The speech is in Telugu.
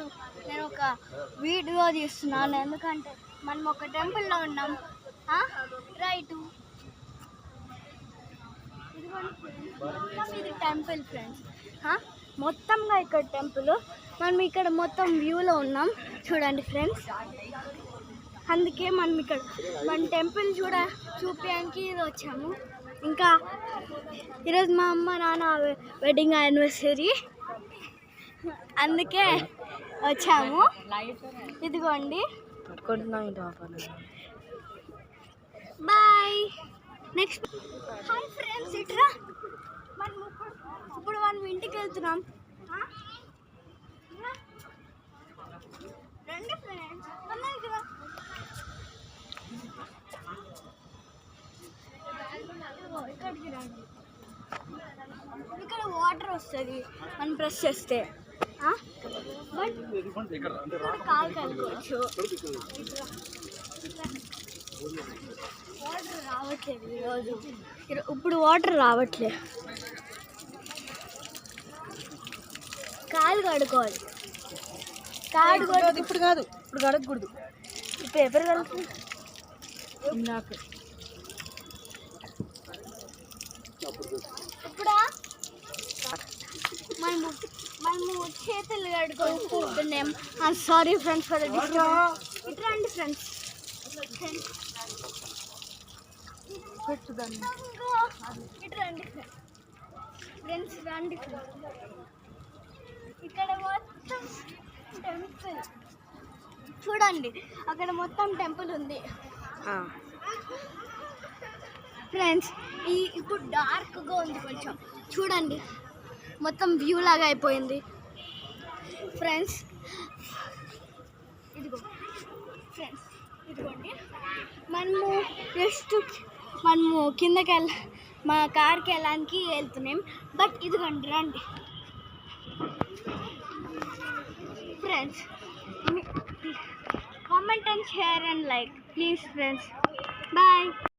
ఇప్పుడు నేను ఒక వీడియో తీస్తున్నాను, ఎందుకంటే మనం ఒక టెంపుల్లో ఉన్నాం. రైట్, ఇది టెంపుల్ ఫ్రెండ్స్. మొత్తంగా ఇక్కడ టెంపుల్, మనం ఇక్కడ మొత్తం వ్యూలో ఉన్నాం చూడండి ఫ్రెండ్స్. అందుకే మనం ఇక్కడ మన టెంపుల్ చూపించడానికి వచ్చాము. ఇంకా ఈరోజు మా అమ్మ నాన్న వెడ్డింగ్ యానివర్సరీ, అందుకే వచ్చాము. ఇదిగోండి, బాయ్. నెక్స్ట్ హాయ్ ఫ్రెండ్స్, ఇట్రా. మనం ఇప్పుడు మనం ఇంటికి వెళ్తున్నాం. రండి ఫ్రెండ్స్, ఇక్కడికి రండి. ఇక్కడ వాటర్ వస్తుంది మనం ప్రెస్ చేస్తే, బట్ కాలు కలుకోవచ్చు. వాటర్ రావట్లేదు ఈరోజు, ఇప్పుడు వాటర్ రావట్లేదు. కాలు కడుకోవాలి. ఇప్పుడు కాదు, ఇప్పుడు కడగకూడదు. ఇప్పుడు ఎవరు కలుగుతుంది? ఇప్పుడా మనము చేతులు కడుకుంటున్నాం. Sorry friends for the disturbance. ఇటు రండి ఫ్రెండ్స్. ఇటు రండి ఫ్రెండ్స్, రండి ఫ్రెండ్స్. ఇక్కడ మొత్తం టెంపుల్ చూడండి, అక్కడ మొత్తం టెంపుల్ ఉంది ఫ్రెండ్స్. ఇప్పుడు డార్క్గా ఉంది కొంచెం, చూడండి మొత్తం వ్యూ లాగా అయిపోయింది ఫ్రెండ్స్. ఫ్రెండ్స్ ఇదిగోండి, మనము కిందకి మా కార్కి వెళ్ళడానికి వెళ్తున్నాం. బట్ ఇదిగోండి రండి friends. Comment and share and like please friends. Bye.